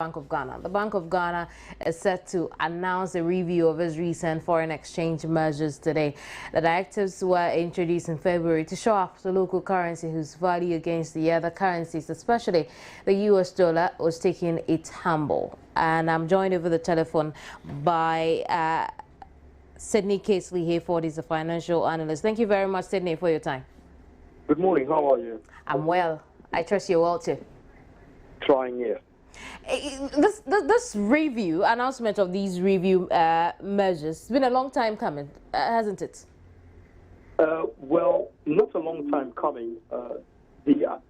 Bank of Ghana. The Bank of Ghana is set to announce a review of its recent foreign exchange measures today. The directives were introduced in February to shore up the local currency whose value against the other currencies, especially the US dollar, was taking a tumble. And I'm joined over the telephone by Sydney Casely Hayford. Is a financial analyst. Thank you very much, Sydney, for your time. Good morning. How are you? I'm well. I trust you're well too. Trying, yes. This review, announcement of these review measures, has been a long time coming, hasn't it? Well, not a long time coming.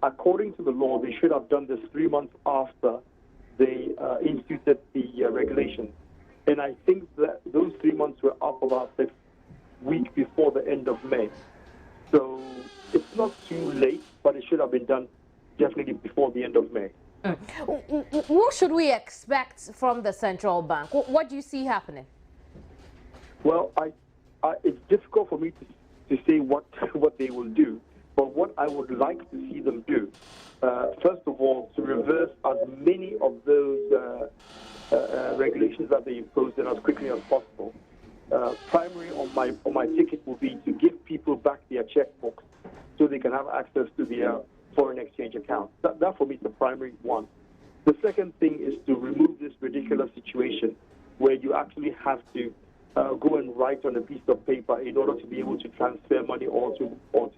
According to the law, they should have done this 3 months after they instituted the regulation. And I think that those 3 months were up about the week before the end of May. So it's not too late, but it should have been done definitely before the end of May. What should we expect from the central bank? What do you see happening? Well, it's difficult for me to say what they will do, but what I would like to see them do, first of all, to reverse as many of those regulations that they imposed as quickly as possible. Primary on my ticket will be to give people back their checkbooks so they can have access to their foreign exchange account. That for me is the primary one. The second thing is to remove this ridiculous situation where you actually have to go and write on a piece of paper in order to be able to transfer money or to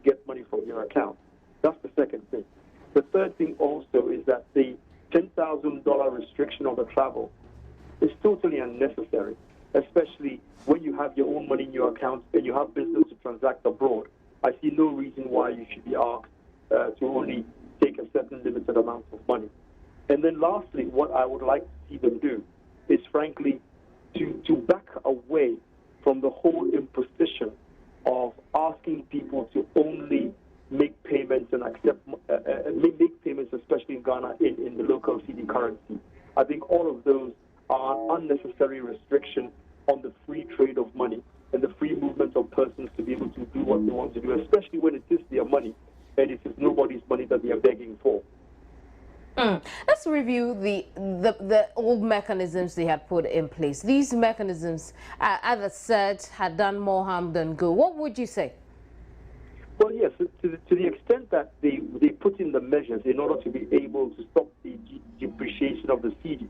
get money from your account. That's the second thing. The third thing also is that the $10,000 restriction on the travel is totally unnecessary, especially when you have your own money in your account and you have business to transact abroad. I see no reason why you should be asked to only take a certain limited amount of money. And then lastly, what I would like to see them do is frankly to back away from the whole imposition of asking people to only make payments and accept make payments, especially in Ghana, in the local CD currency. I think all of those are unnecessary restriction on the free trade of money and the free movement of persons to be able to do what they want to do, especially when it is their money and it is nobody's money that they are begging for. Let's review the old mechanisms they had put in place. These mechanisms, as I said, had done more harm than good. What would you say? Well, yes, to the extent that they put in the measures in order to be able to stop the depreciation of the CD,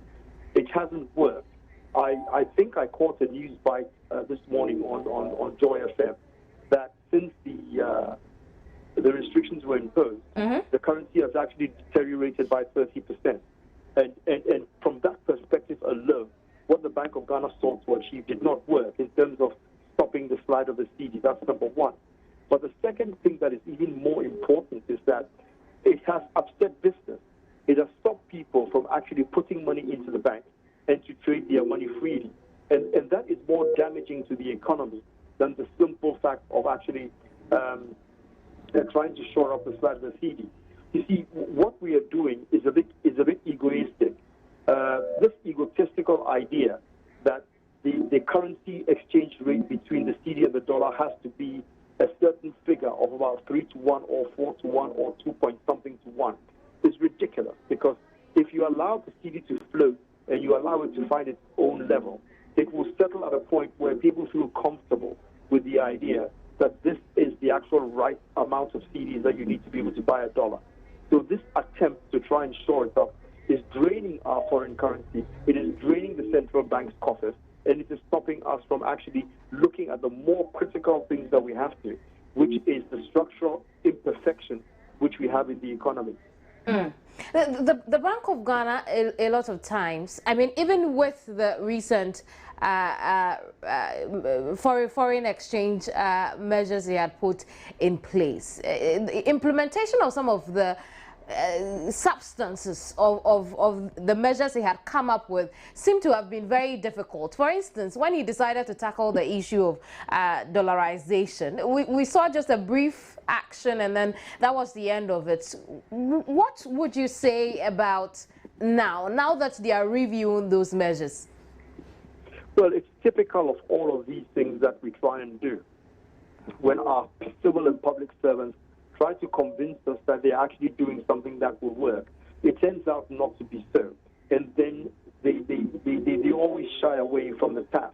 it hasn't worked. I think I caught a news bite this morning on Joy FM that since the restrictions were imposed, the currency has actually deteriorated by 30%. And from that perspective alone, what the Bank of Ghana sought to achieve did not work in terms of stopping the slide of the CD. That's number one. But the second thing that is even more important is that it has upset business. It has stopped people from actually putting money into the bank and to trade their money freely. And that is more damaging to the economy than the simple fact of actually trying to shore up the slide of the CD. You see, what we are doing is a bit egoistic. This egotistical idea that the currency exchange rate between the CD and the dollar has to be a certain figure of about 3 to 1 or 4 to 1 or 2 point something to 1 is ridiculous, because if you allow the CD to float and you allow it to find its own level, it will settle at a point where people feel comfortable with the idea that this is the actual right amount of CDs that you need to be able to buy a dollar. So this attempt to try and shore it up is draining our foreign currency. It is draining the central bank's coffers, and it is stopping us from actually looking at the more critical things that we have to, which is the structural imperfection which we have in the economy. The Bank of Ghana, a lot of times, I mean, even with the recent foreign exchange measures they had put in place, the implementation of some of the substances of the measures he had come up with seem to have been very difficult. For instance, when he decided to tackle the issue of dollarization, we saw just a brief action and then that was the end of it. What would you say about now that they are reviewing those measures? Well, it's typical of all of these things that we try and do. When our civil and public servants try to convince us that they're actually doing something that will work, it turns out not to be so. and then they always shy away from the task.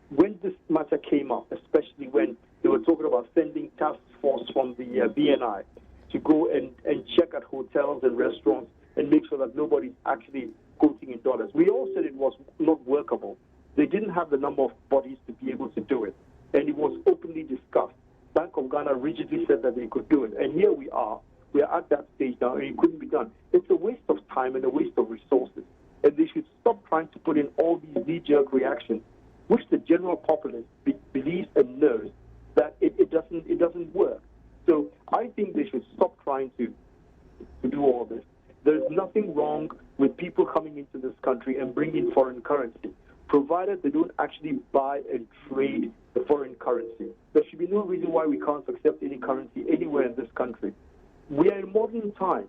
When this matter came up, especially when they were talking about sending task force from the BNI to go and check at hotels and restaurants and make sure that nobody's actually quoting in dollars, we all said it was not workable. They didn't have the number of bodies to be able to do it, and it was openly discussed. Bank of Ghana rigidly said that they could do it, and here we are. We are at that stage now, and it couldn't be done. It's a waste of time and a waste of resources, and they should stop trying to put in all these knee-jerk reactions, which the general populace believes and knows that it doesn't work. So I think they should stop trying to do all this. There's nothing wrong with people coming into this country and bringing foreign currency, provided they don't actually buy and trade the foreign currency. There should be no reason why we can't accept any currency anywhere in this country. We are in modern times.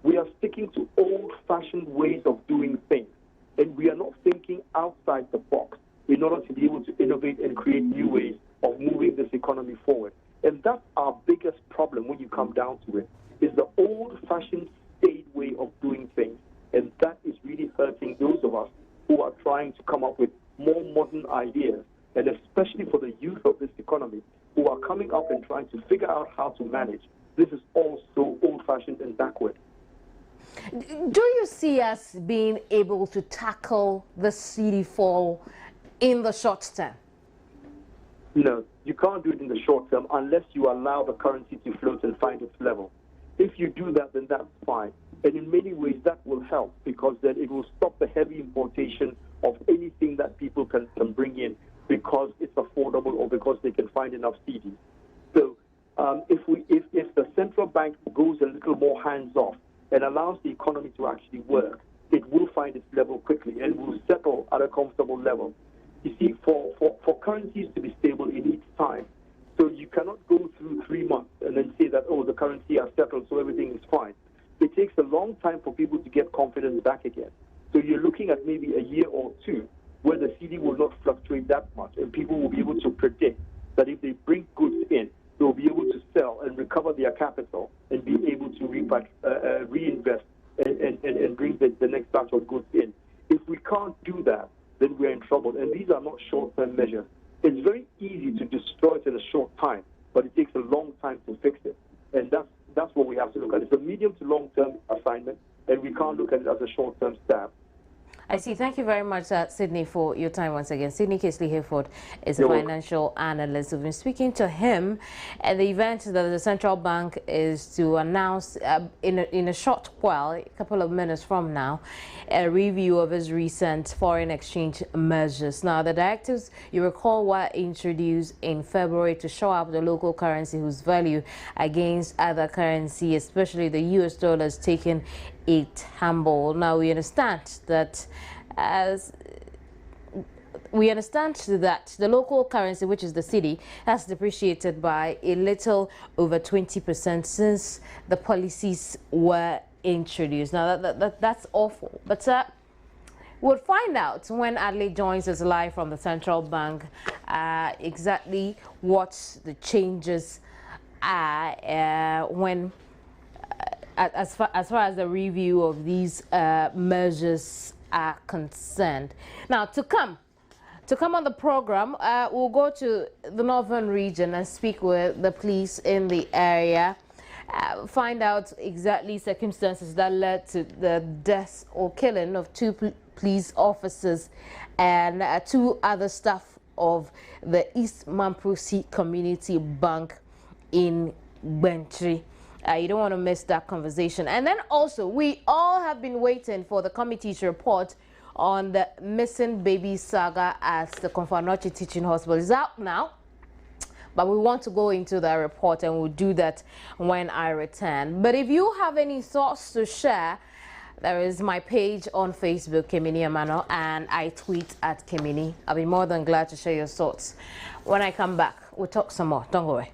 We are sticking to old-fashioned ways of doing things, and we are not thinking outside the box in order to be able to innovate and create new ways of moving this economy forward. And that's our biggest problem when you come down to it, is the old-fashioned staid way of doing things. And that is really hurting those of us who are trying to come up with more modern ideas, and especially for the youth of this economy who are coming up and trying to figure out how to manage. This is all so old-fashioned and backward. Do you see us being able to tackle the cedi fall in the short term? No, you can't do it in the short term unless you allow the currency to float and find its level. If you do that, then that's fine. And in many ways, that will help, because then it will stop the heavy importation of anything that people can bring in because it's affordable or because they can find enough cedis. So if the central bank goes a little more hands-off and allows the economy to actually work, it will find its level quickly and will settle at a comfortable level. You see, for currencies to be stable, it needs time. So you cannot go through 3 months and then say that, oh, the currency has settled, so everything is fine. It takes a long time for people to get confidence back again. So you're looking at maybe a year or two where the cedi will not fluctuate that much, and people will be able to predict that if they bring goods in, they'll be able to sell and recover their capital and be able to reinvest and bring the next batch of goods in. If we can't do that, then we're in trouble. And these are not short-term measures. It's very easy to destroy it in a short time, but it takes a long time to fix it. And that's what we have to look at. It's a medium to long-term assignment, and we can't look at it as a short-term stab. I see. Thank you very much, Sydney, for your time once again. Sydney Kesley-Hayford is a financial analyst. We've been speaking to him at the event that the central bank is to announce in a short while, a couple of minutes from now, a review of his recent foreign exchange measures. Now, the directives, you recall, were introduced in February to shore up the local currency whose value against other currency, especially the US dollar, is taking a tumble. Now, we understand that the local currency, which is the cedi, has depreciated by a little over 20% since the policies were introduced. Now, that's awful. But we'll find out when Adley joins us live from the central bank exactly what the changes are when as far as the review of these measures are concerned. Now, to come on the program, we'll go to the northern region and speak with the police in the area, find out exactly circumstances that led to the death or killing of 2 police officers and 2 other staff of the East Mamprosi Community Bank in Bentry. You don't want to miss that conversation. And then also, we all have been waiting for the committee's report on the missing baby saga at the Komfo-Anokye Teaching Hospital. It's out now, but we want to go into the report, and we'll do that when I return. But if you have any thoughts to share, there is my page on Facebook, Kemini Amano, and I tweet at Kemini. I'll be more than glad to share your thoughts. When I come back, we'll talk some more. Don't go away.